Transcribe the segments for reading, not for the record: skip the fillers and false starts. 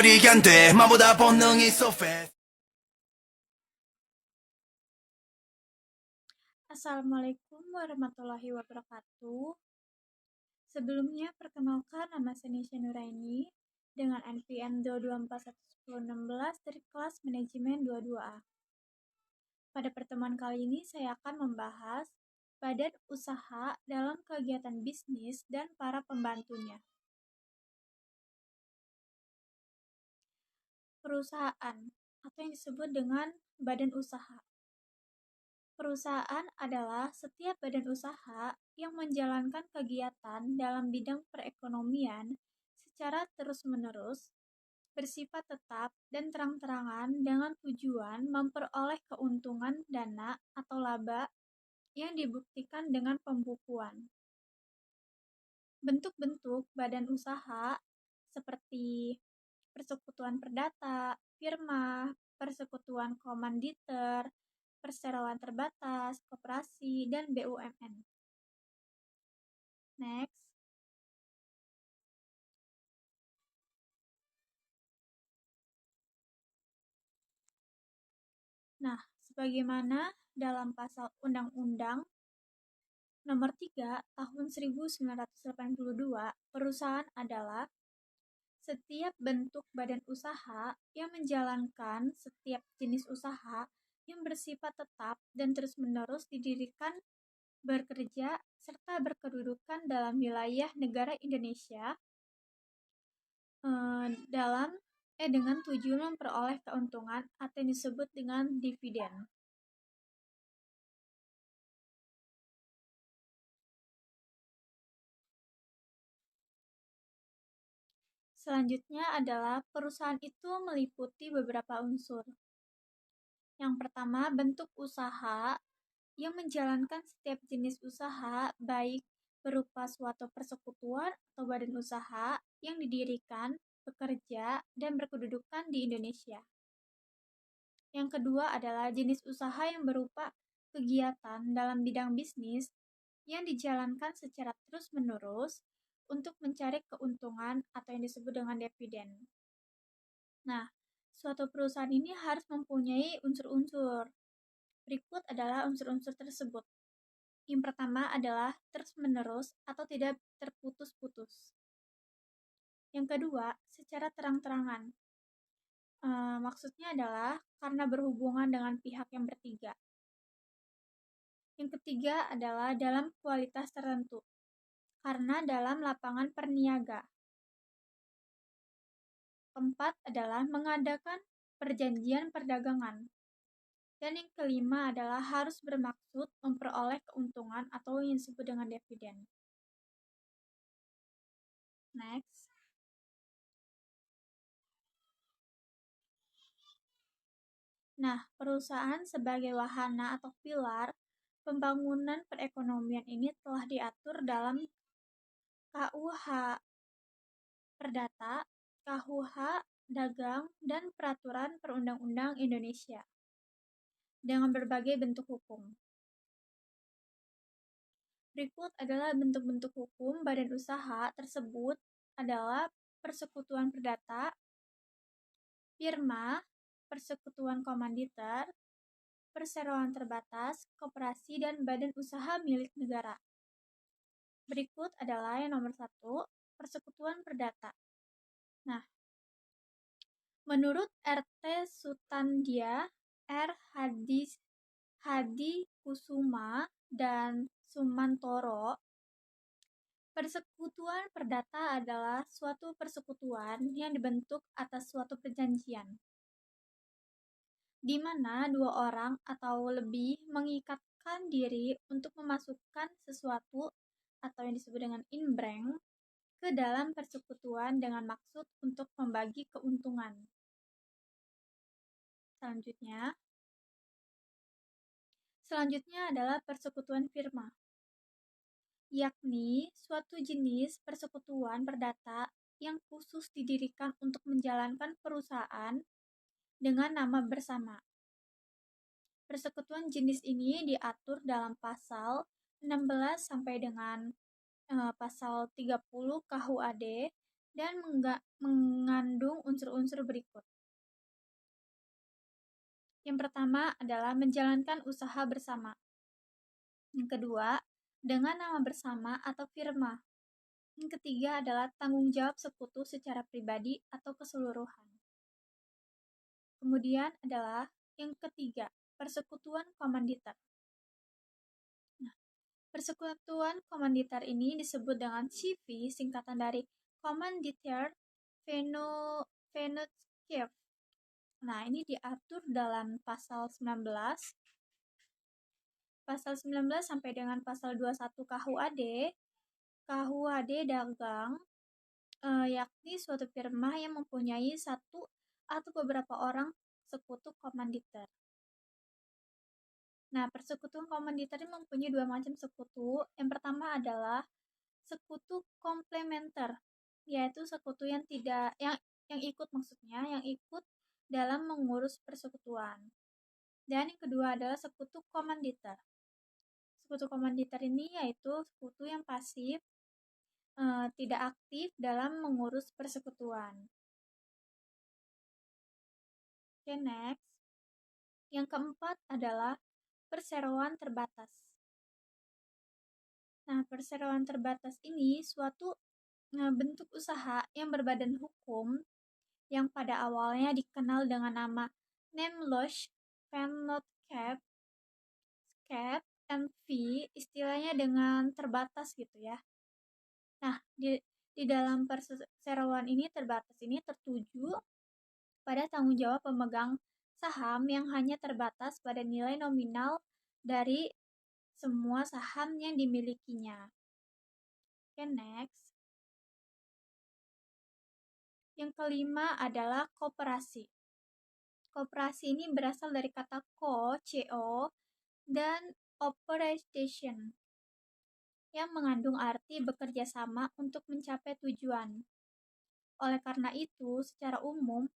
말이 안 돼 마보다 본능이 so fast. Assalamualaikum warahmatullahi wabarakatuh. Sebelumnya, perkenalkan nama saya Nisha Nuraini dengan NPM 2241116 dari kelas manajemen 22A. Pada pertemuan kali ini, saya akan membahas badan usaha dalam kegiatan bisnis dan para pembantunya. Perusahaan atau yang disebut dengan badan usaha. Perusahaan adalah setiap badan usaha yang menjalankan kegiatan dalam bidang perekonomian secara terus-menerus, bersifat tetap dan terang-terangan dengan tujuan memperoleh keuntungan dana atau laba yang dibuktikan dengan pembukuan. Bentuk-bentuk badan usaha seperti persekutuan perdata, firma, persekutuan komanditer, perseroan terbatas, koperasi, dan BUMN. Next. Nah, sebagaimana dalam pasal Undang-Undang Nomor 3 Tahun 1982, perusahaan adalah setiap bentuk badan usaha yang menjalankan setiap jenis usaha yang bersifat tetap dan terus-menerus didirikan, bekerja, serta berkedudukan dalam wilayah negara Indonesia dengan tujuan memperoleh keuntungan atau yang disebut dengan dividen. Selanjutnya adalah perusahaan itu meliputi beberapa unsur. Yang pertama, bentuk usaha yang menjalankan setiap jenis usaha, baik berupa suatu persekutuan atau badan usaha yang didirikan, bekerja, dan berkedudukan di Indonesia. Yang kedua adalah jenis usaha yang berupa kegiatan dalam bidang bisnis yang dijalankan secara terus-menerus untuk mencari keuntungan atau yang disebut dengan dividen. Nah, suatu perusahaan ini harus mempunyai unsur-unsur. Berikut adalah unsur-unsur tersebut. Yang pertama adalah terus-menerus atau tidak terputus-putus. Yang kedua, secara terang-terangan. Maksudnya adalah karena berhubungan dengan pihak yang bertiga. Yang ketiga adalah dalam kualitas tertentu, karena dalam lapangan perniaga. Keempat adalah mengadakan perjanjian perdagangan. Dan yang kelima adalah harus bermaksud memperoleh keuntungan atau yang disebut dengan dividen. Next. Nah, perusahaan sebagai wahana atau pilar pembangunan perekonomian ini telah diatur dalam KUH Perdata, KUH Dagang, dan Peraturan Perundang-undang Indonesia dengan berbagai bentuk hukum. Berikut adalah bentuk-bentuk hukum badan usaha tersebut adalah persekutuan perdata, firma, persekutuan komanditer, perseroan terbatas, koperasi, dan badan usaha milik negara. Berikut adalah yang nomor 1, persekutuan perdata. Nah, menurut RT Sutandia, R. Hadi Kusuma, dan Sumantoro, persekutuan perdata adalah suatu persekutuan yang dibentuk atas suatu perjanjian, di mana dua orang atau lebih mengikatkan diri untuk memasukkan sesuatu atau yang disebut dengan inbreng ke dalam persekutuan dengan maksud untuk membagi keuntungan. Selanjutnya adalah persekutuan firma, yakni suatu jenis persekutuan perdata yang khusus didirikan untuk menjalankan perusahaan dengan nama bersama. Persekutuan jenis ini diatur dalam pasal 16 sampai dengan pasal 30 KUHD dan mengandung unsur-unsur berikut. Yang pertama adalah menjalankan usaha bersama. Yang kedua, dengan nama bersama atau firma. Yang ketiga adalah tanggung jawab sekutu secara pribadi atau keseluruhan. Kemudian adalah yang ketiga, persekutuan komanditer. Nah, persekutuan komanditer ini disebut dengan CV, singkatan dari Kommanditär Vernootschap. Nah, ini diatur dalam pasal 19 sampai dengan pasal 21 KUHD dagang, yakni suatu firma yang mempunyai satu atau beberapa orang sekutu komanditer. Nah, persekutuan komanditer ini mempunyai dua macam sekutu. Yang pertama adalah sekutu komplementer, yaitu sekutu yang ikut dalam mengurus persekutuan. Dan yang kedua adalah sekutu komanditer. Sekutu komanditer ini yaitu sekutu yang pasif, tidak aktif dalam mengurus persekutuan. Oke, next. Yang keempat adalah perseroan terbatas. Nah, perseroan terbatas ini suatu bentuk usaha yang berbadan hukum yang pada awalnya dikenal dengan nama Namensloos Vennootschap NV, istilahnya dengan terbatas gitu ya. Nah, di dalam perseroan ini terbatas ini tertuju pada tanggung jawab pemegang saham yang hanya terbatas pada nilai nominal dari semua saham yang dimilikinya. Oke, next. Yang kelima adalah koperasi. Koperasi ini berasal dari kata co, dan operation, yang mengandung arti bekerja sama untuk mencapai tujuan. Oleh karena itu, secara umum,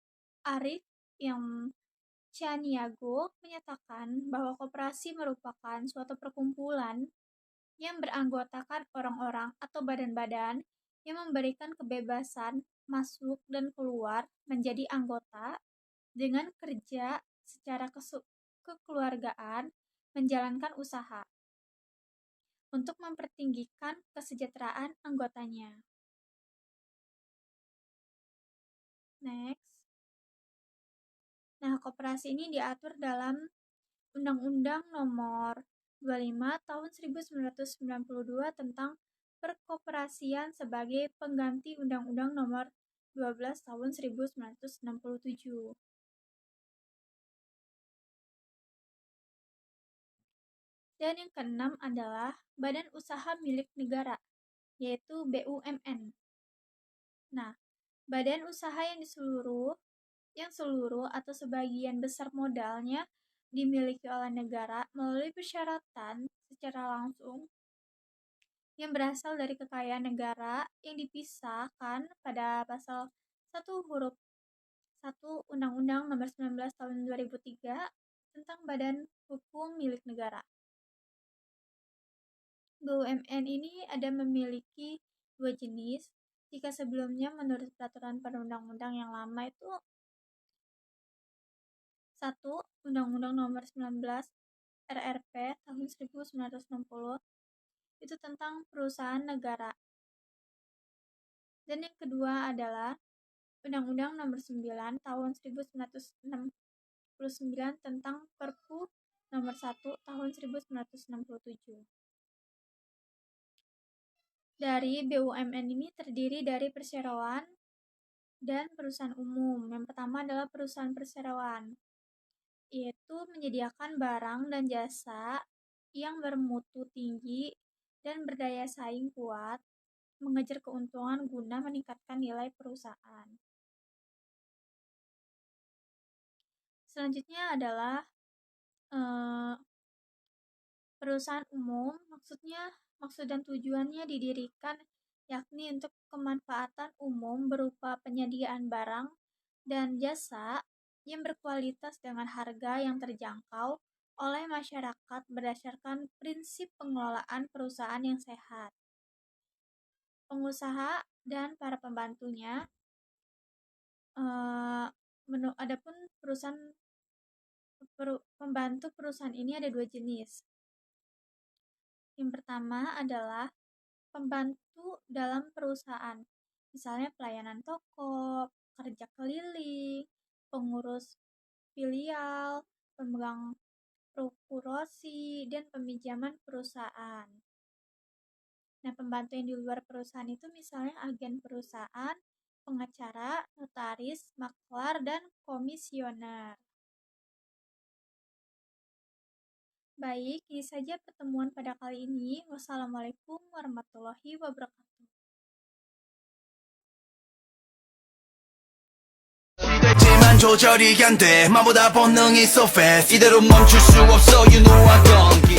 Arif yang Chaniago menyatakan bahwa koperasi merupakan suatu perkumpulan yang beranggotakan orang-orang atau badan-badan yang memberikan kebebasan masuk dan keluar menjadi anggota dengan kerja secara kekeluargaan, menjalankan usaha untuk mempertinggikan kesejahteraan anggotanya. Next. Nah, koperasi ini diatur dalam Undang-Undang Nomor 25 Tahun 1992 tentang Perkoperasian sebagai pengganti Undang-Undang Nomor 12 Tahun 1967. Dan yang keenam adalah Badan Usaha Milik Negara, yaitu BUMN. Nah, badan usaha yang seluruh atau sebagian besar modalnya dimiliki oleh negara melalui persyaratan secara langsung yang berasal dari kekayaan negara yang dipisahkan pada pasal 1 huruf 1 Undang-Undang Nomor 19 Tahun 2003 tentang Badan Hukum Milik Negara. BUMN ini ada memiliki dua jenis. Jika sebelumnya menurut peraturan perundang-undang yang lama itu 1. Undang-Undang Nomor 19 RRP tahun 1960 itu tentang perusahaan negara. Dan yang kedua adalah Undang-Undang Nomor 9 tahun 1969 tentang Perpu Nomor 1 tahun 1967. Dari BUMN ini terdiri dari perseroan dan perusahaan umum. Yang pertama adalah perusahaan perseroan, yaitu menyediakan barang dan jasa yang bermutu tinggi dan berdaya saing kuat, mengejar keuntungan guna meningkatkan nilai perusahaan. Selanjutnya adalah perusahaan umum, maksud dan tujuannya didirikan yakni untuk kemanfaatan umum berupa penyediaan barang dan jasa yang berkualitas dengan harga yang terjangkau oleh masyarakat berdasarkan prinsip pengelolaan perusahaan yang sehat. Pengusaha dan para pembantunya. Adapun pembantu perusahaan ini ada dua jenis. Yang pertama adalah pembantu dalam perusahaan, misalnya pelayanan toko, kerja keliling, pengurus filial, pemegang prokurasi, dan peminjaman perusahaan. Nah, pembantu yang di luar perusahaan itu misalnya agen perusahaan, pengacara, notaris, maklar, dan komisioner. Baik, ini saja pertemuan pada kali ini. Wassalamualaikum warahmatullahi wabarakatuh. 됐지만 조절이 안 돼 마보다 본능이 so fast 이대로 멈출 수 없어 you know I don't